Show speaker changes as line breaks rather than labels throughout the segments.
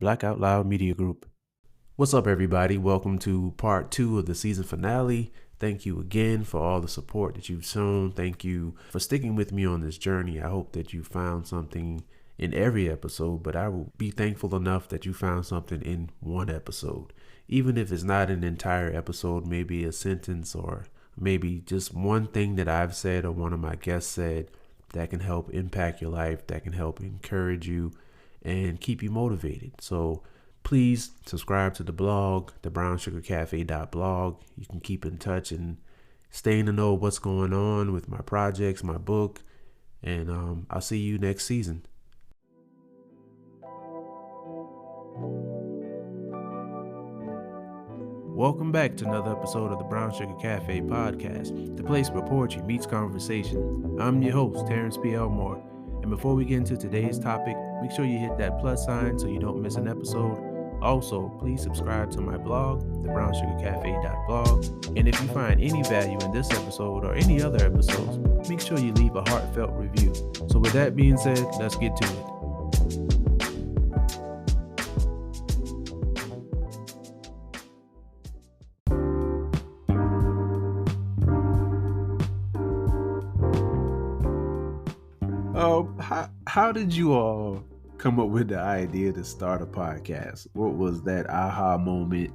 Black Out Loud Media Group. What's up, everybody? Welcome to part 2 of the season finale. Thank you again for all the support that you've shown. Thank you for sticking with me on this journey. I hope that you found something in every episode, but I will be thankful enough that you found something in one episode. Even if it's not an entire episode, maybe a sentence or maybe just one thing that I've said or one of my guests said that can help impact your life, that can help encourage you and keep you motivated. So please subscribe to the blog, thebrownsugarcafe.blog. You can keep in touch and stay in the know what's going on with my projects, my book, and I'll see you next season. Welcome back to another episode of the Brown Sugar Cafe podcast, the place where poetry meets conversation. I'm your host, Terrence P. Elmore, and before we get into today's topic, make sure you hit that plus sign so you don't miss an episode. Also, please subscribe to my blog, thebrownsugarcafe.blog, and if you find any value in this episode or any other episodes, make sure you leave a heartfelt review. So with that being said, let's get to it. How did you all come up with the idea to start a podcast? What was that aha moment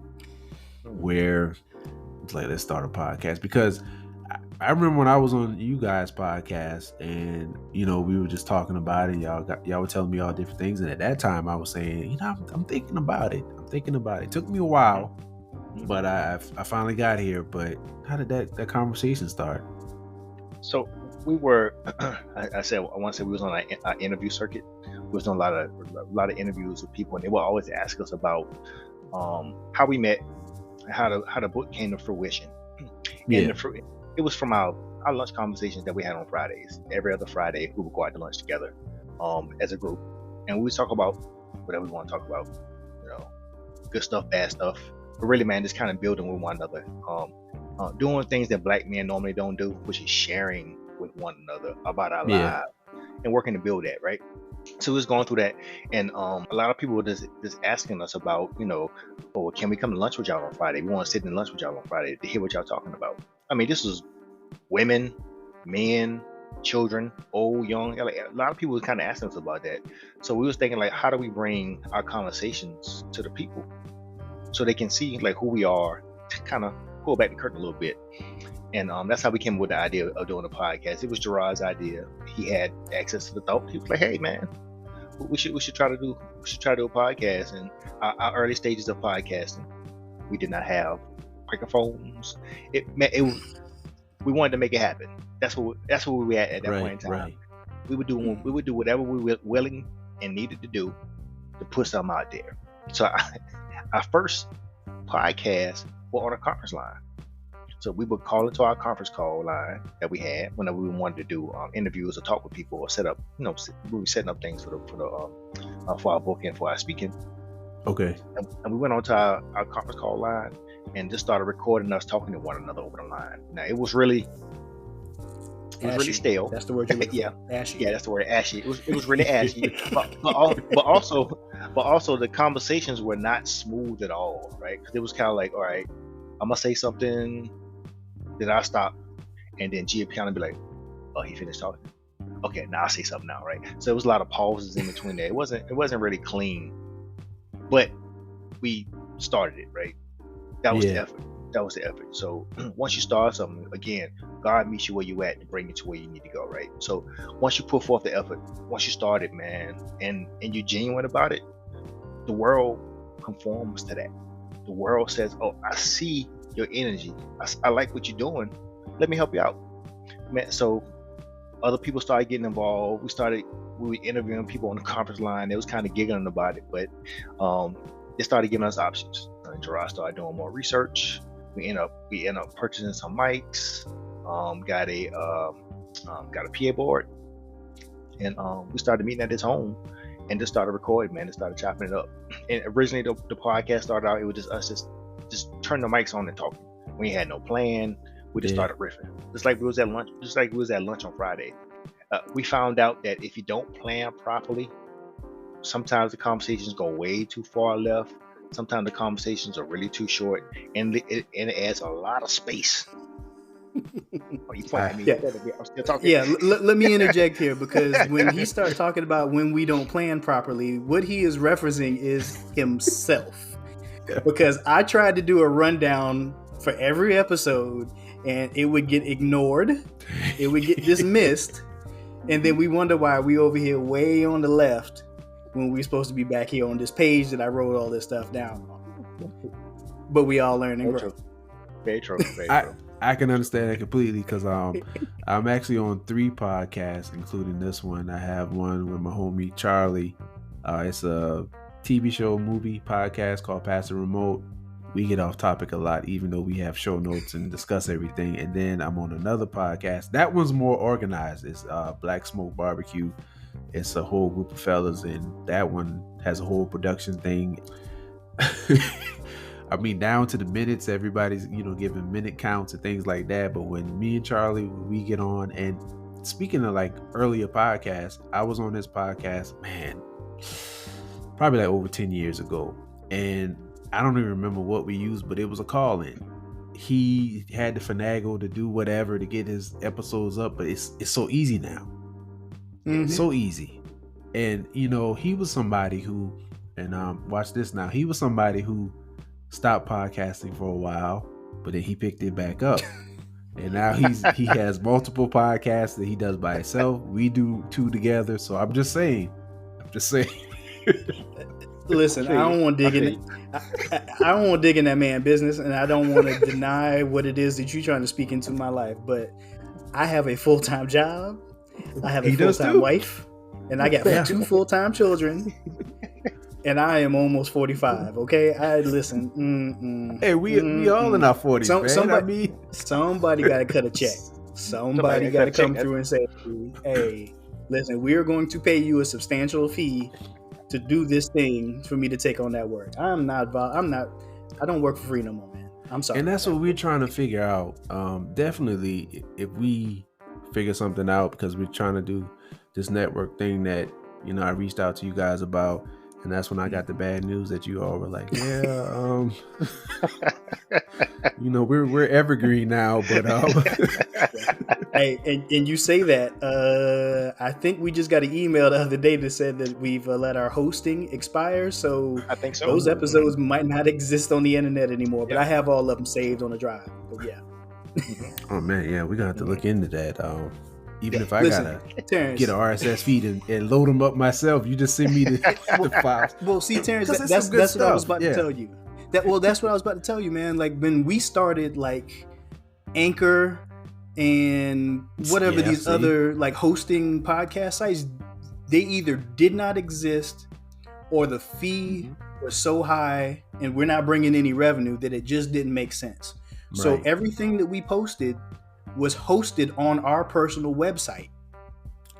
where it's like, let's start a podcast? Because I remember when I was on you guys' podcast and, you know, we were just talking about it. Y'all were telling me all different things. And at that time I was saying, you know, I'm thinking about it. It took me a while, but I finally got here. But how did that conversation start?
So we were, I want to say we was on an interview circuit. We was doing a lot of interviews with people, and they would always ask us about how we met, how the book came to fruition.
Yeah.
And it was from our lunch conversations that we had on Fridays. Every other Friday, we would go out to lunch together as a group, and we would talk about whatever we want to talk about, you know, good stuff, bad stuff. But really, man, just kind of building with one another, doing things that Black men normally don't do, which is sharing with one another about our lives and working to build that, right? So we was going through that, and a lot of people were just asking us about, you know, oh, can we come to lunch with y'all on Friday? We want to sit in lunch with y'all on Friday to hear what y'all talking about. I mean, this was women, men, children, old, young. Like, a lot of people was kind of asking us about that. So we was thinking, like, how do we bring our conversations to the people so they can see like who we are, to kind of pull back the curtain a little bit. And that's how we came up with the idea of doing a podcast. It was Gerard's idea. He had access to the thought. He was like, "Hey, man, we should try to do a podcast." And our early stages of podcasting, we did not have microphones. We wanted to make it happen. That's what we were at that point in time. Right. We would do whatever we were willing and needed to do to put something out there. So our first podcast was on a conference line. So we would call into our conference call line that we had whenever we wanted to do interviews or talk with people or set up, you know, we were setting up things for our book and for our speaking. Okay. And we went on to our conference call line and just started recording us talking to one another over the line. Now it was really stale.
That's the word you're looking
for.
Ashy.
Yeah, that's the word, ashy. It was really ashy. but also the conversations were not smooth at all, right? Because it was kind of like, all right, I'm gonna say something, then I stop, and then Gia kind of be like, "Oh, he finished talking. Okay, now I'll say something now, right?" So it was a lot of pauses in between there. It wasn't really clean, but we started it, right? That was the effort. So once you start something, again, God meets you where you at and bring you to where you need to go, right? So once you put forth the effort, once you start it, man, and you're genuine about it, the world conforms to that. The world says, "Oh, I see your energy. I like what you're doing. Let me help you out." Man, so other people started getting involved. We were interviewing people on the conference line. They was kind of giggling about it, but they started giving us options. And Gerard started doing more research. We end up purchasing some mics. Got a PA board, and we started meeting at his home. And just started recording, man, and started chopping it up. And originally the podcast started out, it was just us just turn the mics on and talking. We had no plan. We just started riffing. Just like we was at lunch on Friday. We found out that if you don't plan properly, sometimes the conversations go way too far left. Sometimes the conversations are really too short, and it adds a lot of space. Oh, you point at me?
Yeah.
I'm still talking.
Yeah, let me interject here, because when he starts talking about when we don't plan properly, what he is referencing is himself. Because I tried to do a rundown for every episode, and it would get ignored, it would get dismissed, and then we wonder why we over here way on the left when we're supposed to be back here on this page that I wrote all this stuff down on. But we all learn and grow.
Very true. Very true.
I can understand that completely, because I'm actually on 3 podcasts, including this one. I have one with my homie Charlie. It's a TV show movie podcast called Pass the Remote. We get off topic a lot, even though we have show notes and discuss everything. And then I'm on another podcast. That one's more organized. It's Black Smoke Barbecue. It's a whole group of fellas, and that one has a whole production thing. I mean, down to the minutes, everybody's, giving minute counts and things like that. But when me and Charlie, we get on, and speaking of like earlier podcasts, I was on this podcast, man, probably like over 10 years ago. And I don't even remember what we used, but it was a call in. He had to finagle to do whatever to get his episodes up, but it's so easy now. Mm-hmm. So easy. And, he was somebody who, and watch this now, he was somebody who stopped podcasting for a while, but then he picked it back up. And now he has multiple podcasts that he does by himself. We do 2 together. So I'm just saying.
Listen, I don't want to dig in. I don't want to dig in that man's business, and I don't want to deny what it is that you're trying to speak into my life. But I have a full-time job. I have a full-time wife, and I got 2 full-time children. And I am almost 45. Okay, I listen.
Hey, we all in our 40s, man.
Somebody got to cut a check. Somebody got to come through and say, "Hey, listen, we are going to pay you a substantial fee to do this thing for me to take on that work." I don't work for free no more, man. I'm sorry.
And that's what we're trying to figure out. Definitely, if we figure something out, because we're trying to do this network thing that I reached out to you guys about. And that's when I got the bad news that you all were like, yeah, we're evergreen now, but
hey, and you say that, I think we just got an email the other day that said that we've let our hosting expire, so
I think so.
Those episodes might not exist on the internet anymore, but I have all of them saved on a drive. But yeah.
Oh man, yeah, we're gonna have to look into that. Even if I gotta get an RSS feed and load them up myself, you just send me the files.
Well, see, Terrence, that's what I was about to tell you. That's what I was about to tell you, man. Like when we started, like Anchor and whatever these other like hosting podcast sites, they either did not exist or the fee was so high and we're not bringing any revenue that it just didn't make sense. Right. So everything that we posted was hosted on our personal website.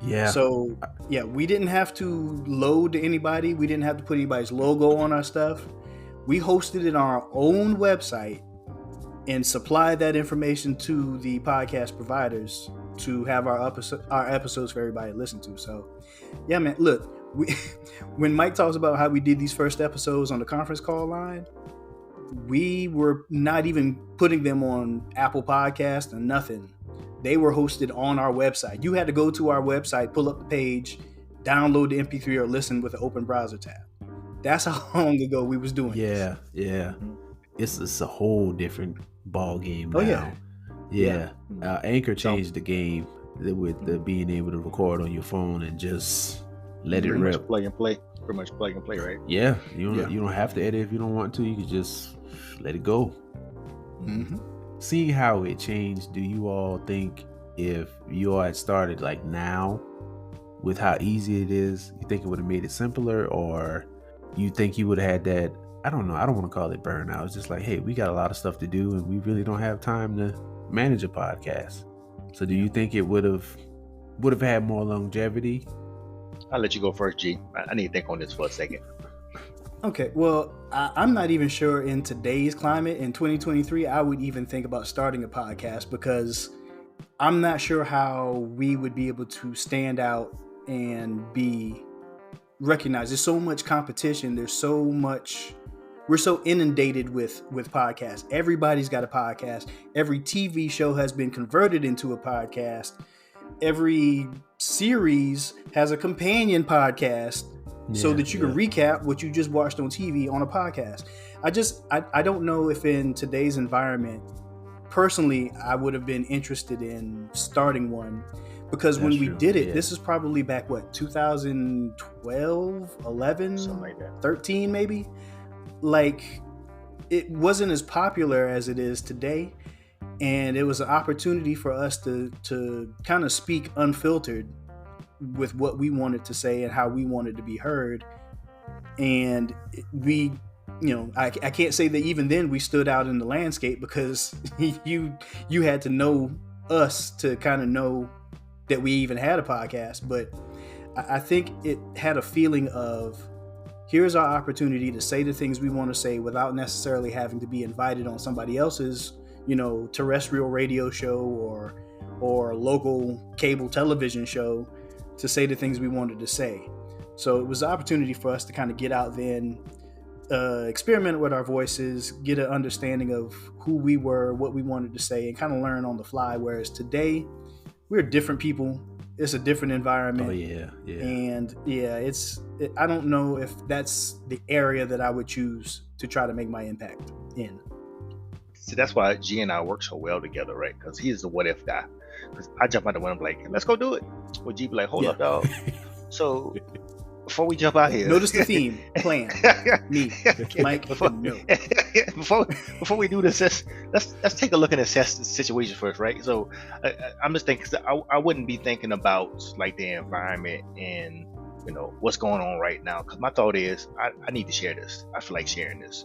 Yeah. So yeah, we didn't have to load to anybody. We didn't have to put anybody's logo on our stuff. We hosted it on our own website and supplied that information to the podcast providers to have our episodes for everybody to listen to. So yeah, man, look, when Mike talks about how we did these first episodes on the conference call line, we were not even putting them on Apple Podcast or nothing. They were hosted on our website. You had to go to our website, pull up the page, download the MP3 or listen with an open browser tab. That's how long ago we was doing this.
Yeah. It's a whole different ball game now. Yeah. Anchor changed the game with the being able to record on your phone and just let it rip.
Plug and play. Pretty much plug and play, right?
Yeah. You don't have to edit if you don't want to. You can just let it go. Mm-hmm. Seeing how it changed, do you all think if you all had started like now with how easy it is, you think it would have made it simpler, or you think you would have had that, I don't know, I don't want to call it burnout. It's just like, hey, we got a lot of stuff to do and we really don't have time to manage a podcast. So do you think it would have had more longevity?
I'll let you go first, G. I need to think on this for a second.
Okay, well, I'm not even sure in today's climate, in 2023, I would even think about starting a podcast, because I'm not sure how we would be able to stand out and be recognize there's so much competition. There's so much. We're so inundated with podcasts. Everybody's got a podcast. Every TV show has been converted into a podcast. Every series has a companion podcast so that you can recap what you just watched on TV on a podcast. I don't know if in today's environment, personally, I would have been interested in starting one, because when we did it, this is probably back, 2012, 11,
something like that.
13 maybe? Like, it wasn't as popular as it is today. And it was an opportunity for us to kind of speak unfiltered with what we wanted to say and how we wanted to be heard. And we, I can't say that even then we stood out in the landscape, because you had to know us to kind of know that we even had a podcast. But I think it had a feeling of, here's our opportunity to say the things we want to say without necessarily having to be invited on somebody else's terrestrial radio show or local cable television show to say the things we wanted to say. So it was an opportunity for us to kind of get out then, experiment with our voices, get an understanding of who we were, what we wanted to say, and kind of learn on the fly. Whereas today, we're different people. It's a different environment.
Oh yeah.
And I don't know if that's the area that I would choose to try to make my impact in.
So that's why G and I work so well together, right? Because he's the what if guy. Because I jump out the window, I'm like, let's go do it. Well, G be like, hold up, dog. So before we jump out here,
notice the theme, plan, me, Mike.
Before we do this, let's take a look and assess the situation first, right? So I'm just thinking, I wouldn't be thinking about like the environment and what's going on right now, because my thought is I need to share this. I feel like sharing this.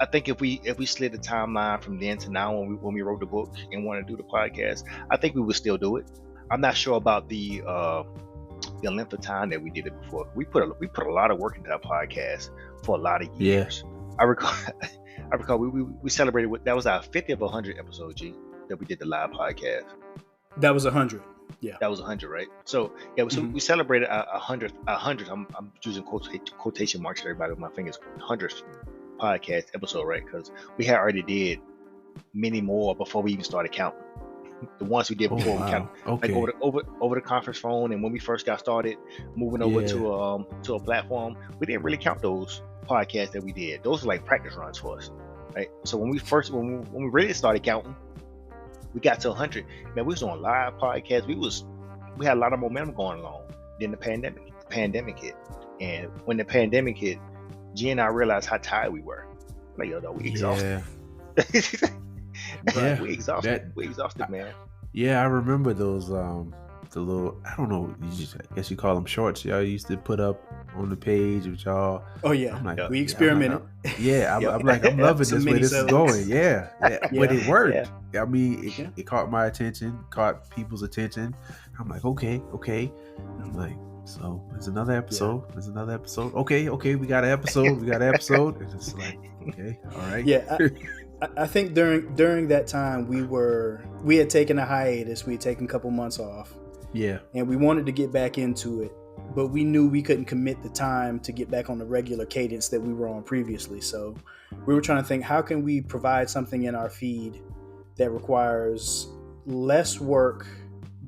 I think if we slid the timeline from then to now, when we wrote the book and wanted to do the podcast, I think we would still do it. I'm not sure about the length of time that we did it before. We put a lot of work into that podcast for a lot of years. I recall we celebrated that was our 50th of 100 episode, G, that we did the live podcast.
That was 100. Yeah,
that was 100, right? So we celebrated a 100. I'm using quotation marks, everybody, with my fingers. 100th podcast episode, right? Because we had already did many more before we even started counting. The ones we did before we counted, like over the conference phone, and when we first got started moving over to a platform, we didn't really count those podcasts that we did. Those were like practice runs for us, right? So when we really started counting, we got to 100. Man, we was doing live podcasts. We had a lot of momentum going along. Then the pandemic hit, and when the pandemic hit, G and I realized how tired we were. Like, yo, we exhausted. We exhausted, man.
Yeah, I remember those the little, I don't know, I guess you call them shorts y'all used to put up on the page with y'all.
Oh yeah, I'm like, we experimented.
I'm loving this way this is going. Yeah. But it worked. I mean, it caught my attention, caught people's attention. I'm like, okay. I'm like, so there's another episode. There's another episode. Okay, we got an episode. It's just like, okay, all right.
Yeah. I think during that time we had taken a hiatus. We had taken a couple months off.
Yeah.
And we wanted to get back into it, but we knew we couldn't commit the time to get back on the regular cadence that we were on previously. So we were trying to think, how can we provide something in our feed that requires less work,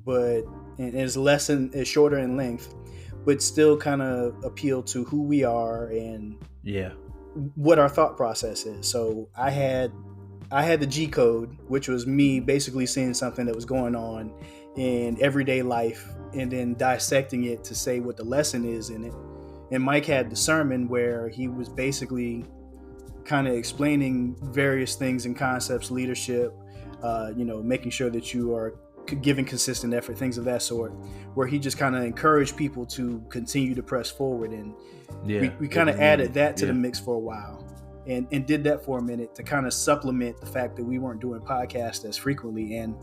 but is shorter in length, but still kind of appeal to who we are and what our thought process is. So I had the G code, which was me basically seeing something that was going on in everyday life and then dissecting it to say what the lesson is in it. And Mike had the sermon, where he was basically kind of explaining various things and concepts, leadership, making sure that you are giving consistent effort, things of that sort, where he just kind of encouraged people to continue to press forward. And we kind of added that to the mix for a while and did that for a minute to kind of supplement the fact that we weren't doing podcasts as frequently. And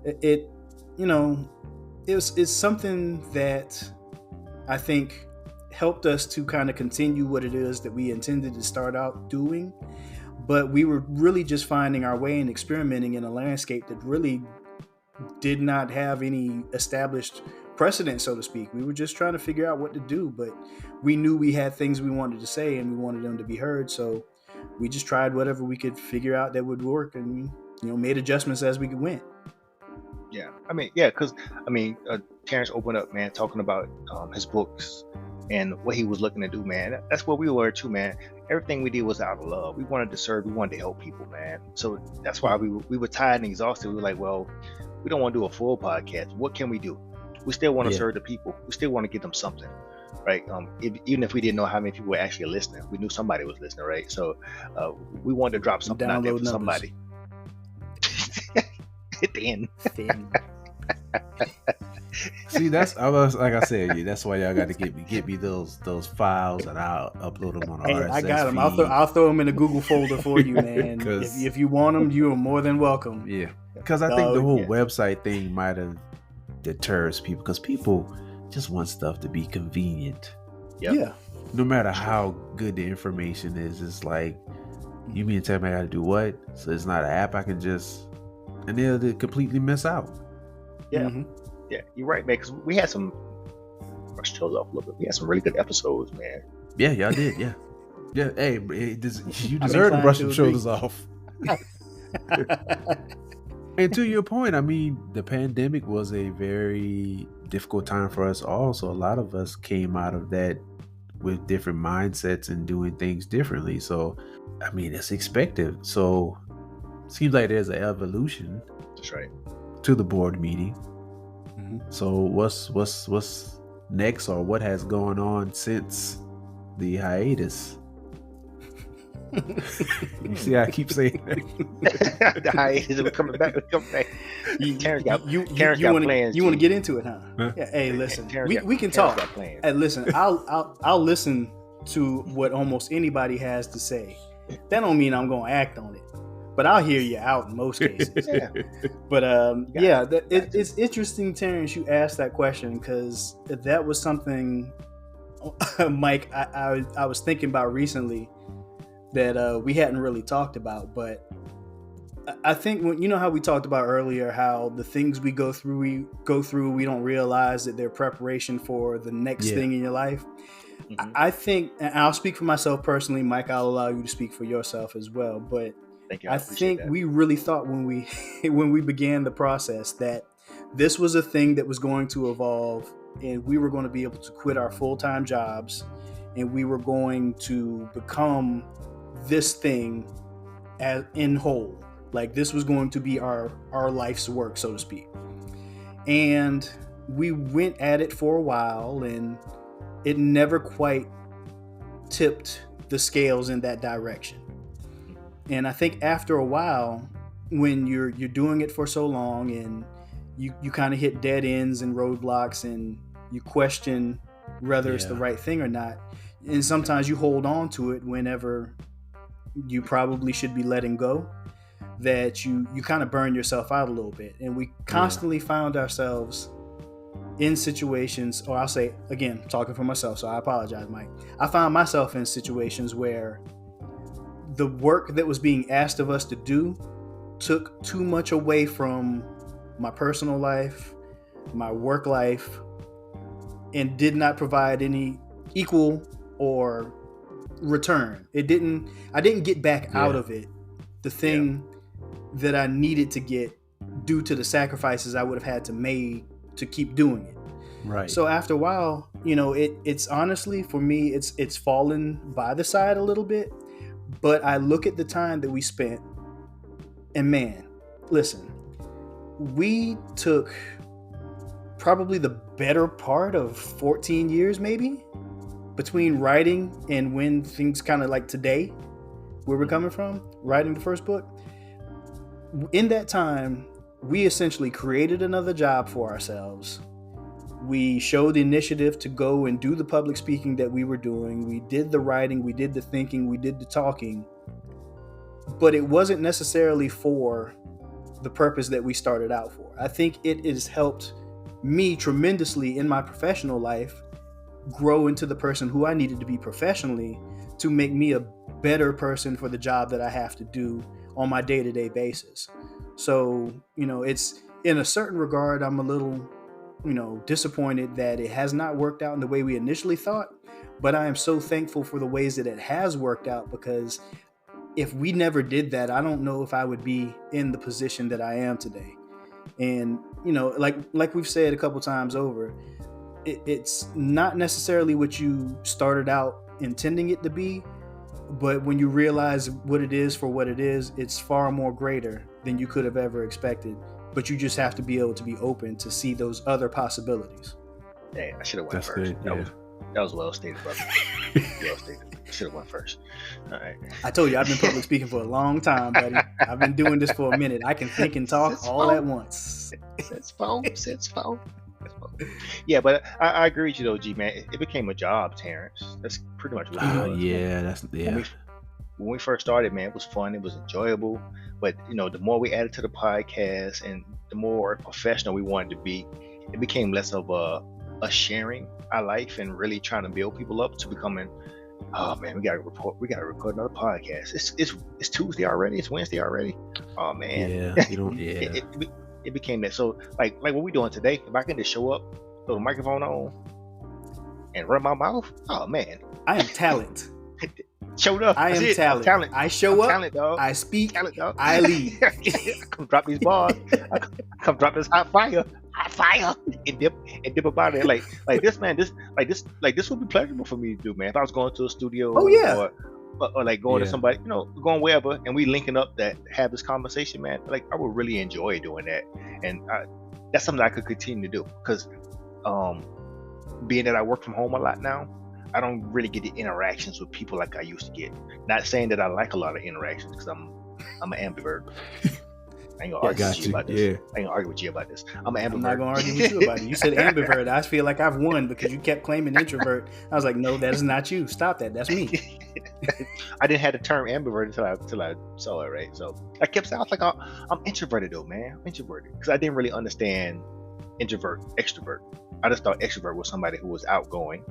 it's something that I think helped us to kind of continue what it is that we intended to start out doing. But we were really just finding our way and experimenting in a landscape that really did not have any established precedent, so to speak. We were just trying to figure out what to do, but we knew we had things we wanted to say and we wanted them to be heard. So we just tried whatever we could figure out that would work, and made adjustments as we went.
Yeah, because Terrence opened up, man, talking about his books and what he was looking to do, man. That's what we were too, man. Everything we did was out of love. We wanted to serve. We wanted to help people, man. So that's why we were tired and exhausted. We were like, well, we don't want to do a full podcast. What can we do? We still want to serve the people. We still want to give them something, right? Even if we didn't know how many people were actually listening, we knew somebody was listening, right? So we wanted to drop something out there for somebody. Thin.
See, that's why y'all got to get me those files, and I'll upload them on our RSS
I got them.
feed.
I'll throw them in a Google folder for you, man. if you want them, you are more than welcome.
Yeah, because I think the whole website thing might have deters people, because people just want stuff to be convenient.
Yep. Yeah.
No matter how good the information is, it's like, you mean to tell me I got to do what? So it's not an app I can just, and they'll completely miss out.
Yeah. Mm-hmm. Yeah, you're right, man. Because we had some brush shows off a little bit. We had some really good episodes, man.
Yeah, y'all did. Yeah. Hey, you deserve to brush some shoulders off. And to your point, the pandemic was a very difficult time for us all. So a lot of us came out of that with different mindsets and doing things differently. So, it's expected. So seems like there's an evolution.
That's right.
To the board meeting. Mm-hmm. So what's next, or what has gone on since the hiatus? You see how I keep saying that?
The hiatus, we're coming back. Terrence got plans.
You want to get into it, huh? Yeah. Hey, listen, we can talk. Hey, listen, I'll listen to what almost anybody has to say. That don't mean I'm gonna act on it, but I'll hear you out in most cases. Yeah. But it's interesting, Terrence, you asked that question, because that was something, Mike, I was thinking about recently that we hadn't really talked about. But I think when how we talked about earlier, how the things we go through, we don't realize that they're preparation for the next thing in your life. Mm-hmm. I think, and I'll speak for myself personally, Mike, I'll allow you to speak for yourself as well, but I think we really thought when we began the process that this was a thing that was going to evolve, and we were going to be able to quit our full-time jobs, and we were going to become this thing as in whole. Like, this was going to be our life's work, so to speak. And we went at it for a while, and it never quite tipped the scales in that direction. And I think after a while, when you're doing it for so long, and you kind of hit dead ends and roadblocks, and you question whether it's the right thing or not, and sometimes you hold on to it whenever you probably should be letting go, that you kind of burn yourself out a little bit. And we constantly found ourselves in situations, or I'll say, again, talking for myself, so I apologize, Mike. I found myself in situations where the work that was being asked of us to do took too much away from my personal life, my work life, and did not provide any equal or return. I didn't get back out of it the thing that I needed to get due to the sacrifices I would have had to make to keep doing it.
Right.
So after a while, it's honestly, for me, it's fallen by the side a little bit. But I look at the time that we spent, and man, listen, we took probably the better part of 14 years, maybe, between writing and when things kind of like today, where we're coming from, writing the first book. In that time, we essentially created another job for ourselves. We showed the initiative to go and do the public speaking that we were doing. We did the writing, we did the thinking, we did the talking. But it wasn't necessarily for the purpose that we started out for. I think it has helped me tremendously in my professional life grow into the person who I needed to be professionally to make me a better person for the job that I have to do on my day-to-day basis. So, it's in a certain regard, I'm a little disappointed that it has not worked out in the way we initially thought. But I am so thankful for the ways that it has worked out, because if we never did that, I don't know if I would be in the position that I am today. And, like we've said a couple times over, it's not necessarily what you started out intending it to be, but when you realize what it is for what it is, it's far more greater than you could have ever expected. But you just have to be able to be open to see those other possibilities.
Hey, I should have went first. That was well stated, brother. Well stated. Should have went first. All right.
I told you, I've been public speaking for a long time, buddy. I've been doing this for a minute. I can think and talk all at once.
It's phone. Yeah, but I agree with you though, G man. It became a job, Terrence. That's pretty much what it was.
Yeah,
When we first started, man, it was fun. It was enjoyable. But the more we added to the podcast and the more professional we wanted to be, it became less of a sharing our life and really trying to build people up to becoming, oh man, we gotta record another podcast. It's Tuesday already. It's Wednesday already. Oh man.
Yeah.
It became that. So like what we doing today, if I can just show up, throw the microphone on, and run my mouth, oh man.
I am talent.
Showed up.
I am talent. I show up.
Talent, dog.
I speak.
Talent, dog.
I lead.
Come drop these bars. Come drop this hot fire, and dip about it. Like this, man. This would be pleasurable for me to do, man. If I was going to a studio, or like going to somebody, going wherever, and we linking up that have this conversation, man. Like I would really enjoy doing that, and that's something I could continue to do because, being that I work from home a lot now, I don't really get the interactions with people like I used to get. Not saying that I like a lot of interactions because I'm an ambivert. I ain't gonna argue with you about this. Yeah. I ain't gonna argue with you about this. I'm an ambivert. I'm
not gonna argue with you about it. You said ambivert. I feel like I've won because you kept claiming introvert. I was like, no, that is not you. Stop that. That's me.
I didn't have the term ambivert until I saw it, right? So I kept saying, I was like, I'm introverted though, man. I'm introverted because I didn't really understand introvert, extrovert. I just thought extrovert was somebody who was outgoing,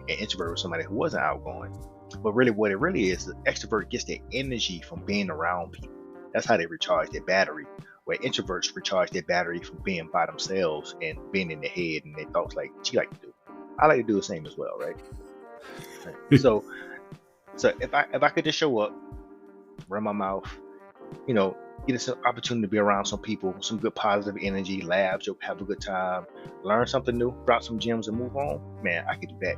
and introvert was somebody who wasn't outgoing. But really, what it really is, the extrovert gets their energy from being around people. That's how they recharge their battery. Where introverts recharge their battery from being by themselves and being in their head and their thoughts, like you like to do. I like to do the same as well, right? So if I could just show up, run my mouth, get an opportunity to be around some people, some good positive energy, laugh, joke, have a good time, learn something new, drop some gems, and move on. Man, I could do that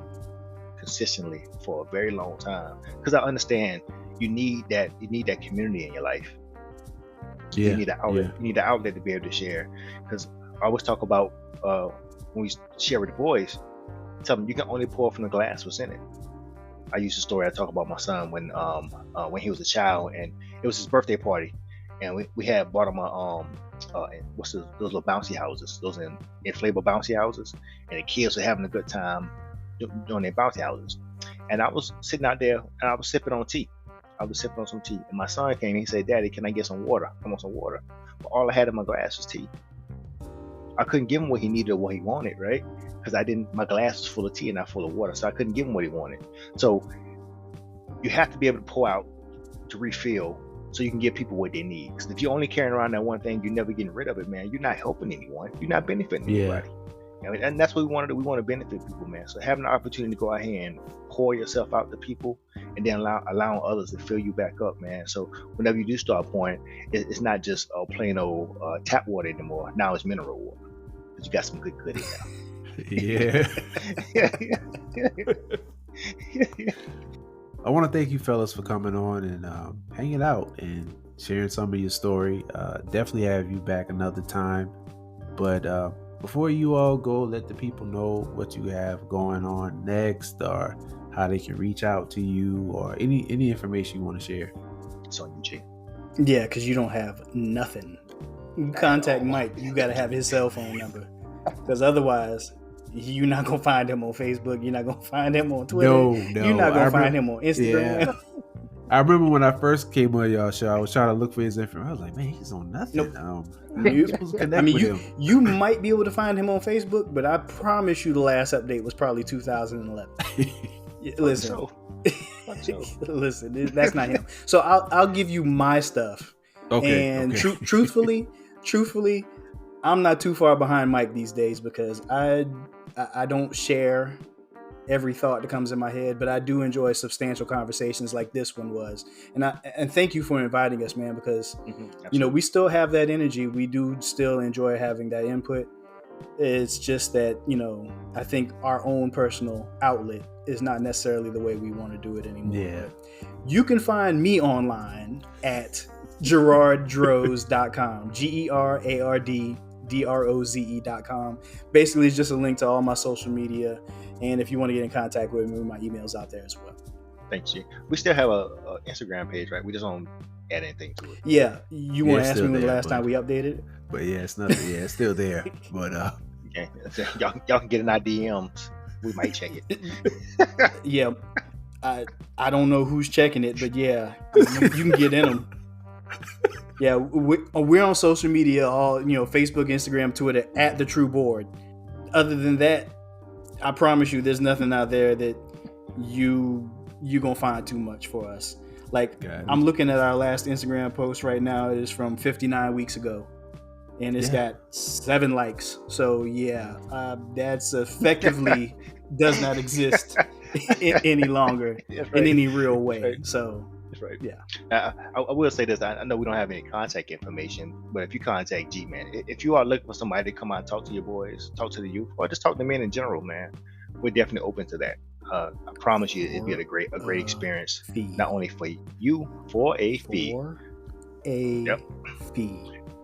consistently for a very long time because I understand you need that community in your life. You need an outlet. You need an outlet to be able to share. Because I always talk about when we share with the boys, tell them you can only pour from the glass what's in it. I use the story I talk about my son when he was a child and it was his birthday party, and we had bought him those little bouncy houses, those inflatable bouncy houses, and the kids were having a good time doing their bouncy houses. And I was sitting out there and I was sipping on tea. I was sipping on some tea, and my son came and he said, "Daddy, can I get some water? I want some water." But all I had in my glass was tea. I couldn't give him what he needed or what he wanted, right? Because my glass was full of tea and not full of water, so I couldn't give him what he wanted. So you have to be able to pour out to refill so you can give people what they need. Because if you're only carrying around that one thing, you're never getting rid of it, man. You're not helping anyone. You're not benefiting anybody. And that's what we want to do. We want to benefit people, man. So having the opportunity to go out here and pour yourself out to people and then allowing others to fill you back up, man. So whenever you do start pouring, it's not just plain old tap water anymore. Now it's mineral water because you got some good in there.
I want to thank you fellas for coming on and hanging out and sharing some of your story. Definitely have you back another time. But before you all go, let the people know what you have going on next or how they can reach out to you or any information you want to share.
It's on you, G.
Yeah, because you don't have nothing. You contact Mike. You got to have his cell phone number because otherwise you're not going to find him on Facebook. You're not going to find him on Twitter.
No.
You're not going to find him on Instagram.
Yeah. I remember when I first came on y'all show, I was trying to look for his information. I was like, man, he's on nothing.
Nope. You might be able to find him on Facebook, but I promise you the last update was probably 2011. Listen, listen, that's not him. So I'll give you my stuff.
Okay.
And truthfully, I'm not too far behind Mike these days because I don't share every thought that comes in my head, but I do enjoy substantial conversations like this one was. And thank you for inviting us, man, because we still have that energy. We do still enjoy having that input. It's just that, I think our own personal outlet is not necessarily the way we want to do it anymore.
Yeah.
But you can find me online at GerardDroze.com. GerardDroze.com. Basically, it's just a link to all my social media. And if you want to get in contact with me, my email's out there as well.
Thanks, G. We still have a Instagram page, right? We just don't add anything to it.
Yeah. You want to ask me when the last time we updated it?
But yeah, it's nothing. Yeah, it's still there. But
okay. Y'all can get in our DMs. We might check it.
Yeah. I don't know who's checking it, but yeah, you can get in them. Yeah, we're on social media, all Facebook, Instagram, Twitter, at The True Board. Other than that, I promise you, there's nothing out there that you gonna find too much for us. Like, I'm looking at our last Instagram post right now. It is from 59 weeks ago, and it's got 7 likes. So yeah, that's effectively does not exist any longer in any real way. Right. So.
That's right. Yeah. I will say this. I know we don't have any contact information, but if you contact G, man, if you are looking for somebody to come out and talk to your boys, talk to the youth, or just talk to men in general, man, we're definitely open to that. I promise you, it'd be a great experience, not only for you, for a fee.
Fee.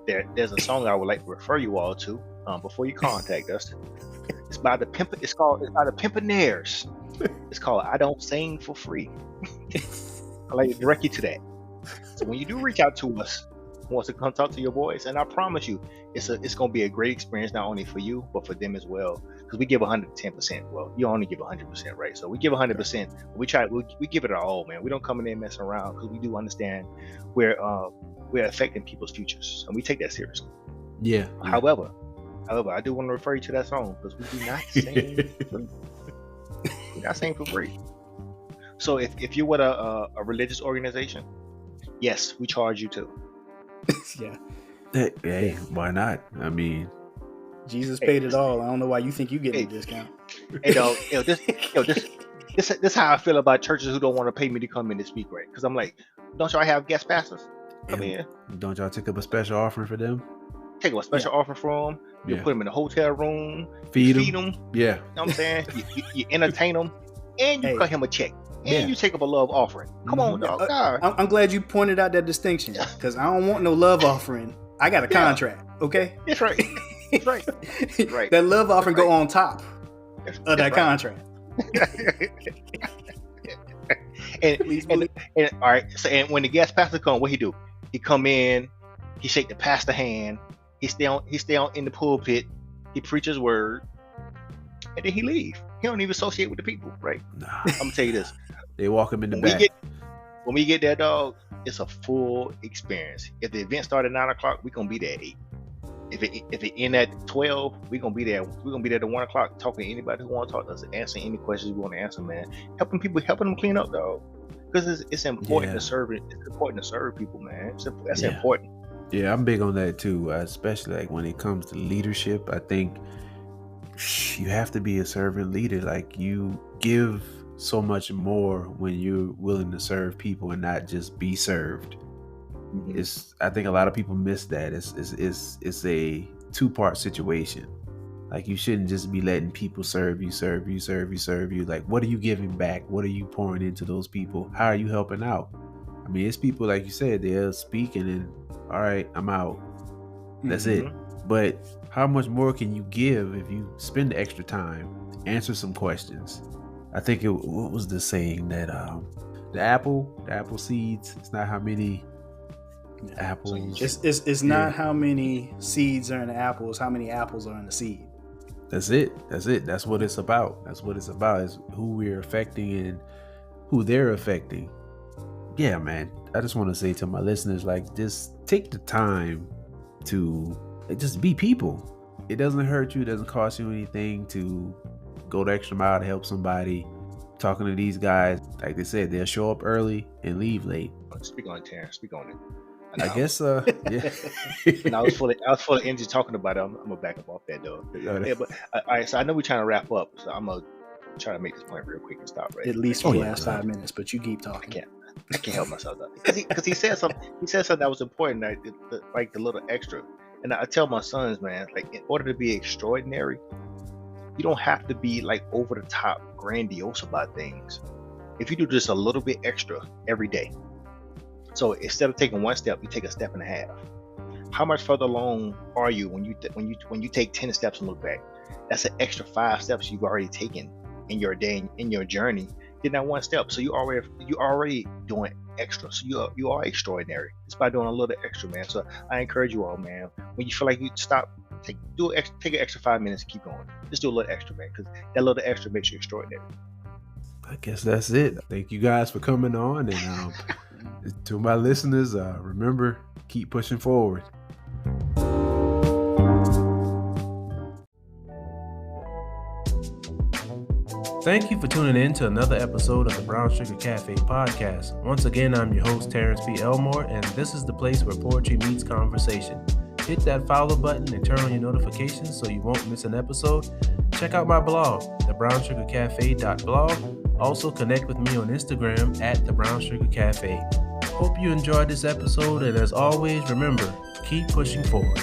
There's a song I would like to refer you all to before you contact us. It's by the Pimpionaires. It's called "I Don't Sing for Free." I like to direct you to that. So when you do reach out to us, wants to come talk to your boys, and I promise you, it's going to be a great experience, not only for you, but for them as well. Because we give 110%. Well, you only give 100%, right? So we give 100%. We give it our all, man. We don't come in there messing around because we do understand we're affecting people's futures, and we take that seriously.
Yeah.
However, I do want to refer you to that song because we do not sing. We're not singing for free. So if you're with a religious organization, yes, we charge you too.
Yeah.
Hey, why not? I mean,
Jesus paid it all. I don't know why you think you get a discount.
This how I feel about churches who don't want to pay me to come in to speak, right? Because I'm like, don't y'all have guest pastors? Come in.
Don't y'all take up a special offering for them?
Take up a special offering for them. You put them in a hotel room.
Feed
them.
Yeah.
You know what I'm saying? you entertain them, and you cut him a check. And you take up a love offering. Come on, dog.
I'm glad you pointed out that distinction, because I don't want no love offering. I got a contract, okay?
That's right. That's right. Right.
That love offering go on top of that contract.
and all right. So, and when the guest pastor come, what he do? He come in, he shake the pastor hand, he stay on in the pulpit, he preach his word, and then he leave. He don't even associate with the people, right? Nah. I'm gonna tell you this.
They walk him in the back.
When we get there, dog, it's a full experience. If the event started at 9:00, we're gonna be there at 8. If it end at 12, we're gonna be there. We're gonna be there at 1:00, talking to anybody who want to talk to us, answering any questions we want to answer, man. Helping them clean up, dog. Because it's important to serve. It's important to serve people, man. That's important.
Yeah, I'm big on that too. Especially like when it comes to leadership. I think you have to be a servant leader. Like, you give so much more when you're willing to serve people and not just be served. Mm-hmm. I think a lot of people miss that. It's a 2-part situation. Like, you shouldn't just be letting people serve you. Like, what are you giving back? What are you pouring into those people? How are you helping out? I mean, it's people, like you said, they're speaking and, all right, I'm out. That's it. But how much more can you give if you spend the extra time, answer some questions? I think what was the saying that the apple seeds, it's not how many apples.
It's not how many seeds are in the apple, it's how many apples are in the seed.
That's it. That's what it's about. Is who we're affecting and who they're affecting. Yeah, man. I just want to say to my listeners, like, just take the time to just be people. It doesn't hurt you. It doesn't cost you anything to go the extra mile to help somebody. Talking to these guys, like they said, they'll show up early and leave late.
Speak on it, Terrence. Speak on it.
I guess, yeah.
And I was full of energy talking about it. I'm gonna back up off that though. Yeah, but all right. So I know we're trying to wrap up. So I'm gonna try to make this point real quick and stop right.
At least for the last 5 minutes, but you keep talking.
I can't help myself though. Because he said something. He said something that was important, like the little extra. And I tell my sons, man, like in order to be extraordinary, you don't have to be like over the top, grandiose about things. If you do just a little bit extra every day. So instead of taking one step, you take a step and a half. How much further along are you when you take 10 steps and look back? That's an extra 5 steps you've already taken in your day, in your journey. Did that one step, so you already doing extra. So you are extraordinary just by doing a little extra, man. So I encourage you all, man. When you feel like you stop, take an extra 5 minutes and keep going. Just do a little extra, man, because that little extra makes you extraordinary.
I guess that's it. Thank you guys for coming on, and to my listeners, remember, keep pushing forward. Thank you for tuning in to another episode of the Brown Sugar Cafe podcast. Once again, I'm your host, Terrence B. Elmore, and this is the place where poetry meets conversation. Hit that follow button and turn on your notifications so you won't miss an episode. Check out my blog, thebrownsugarcafe.blog. Also connect with me on Instagram at thebrownsugarcafe. Hope you enjoyed this episode, and as always, remember, keep pushing forward.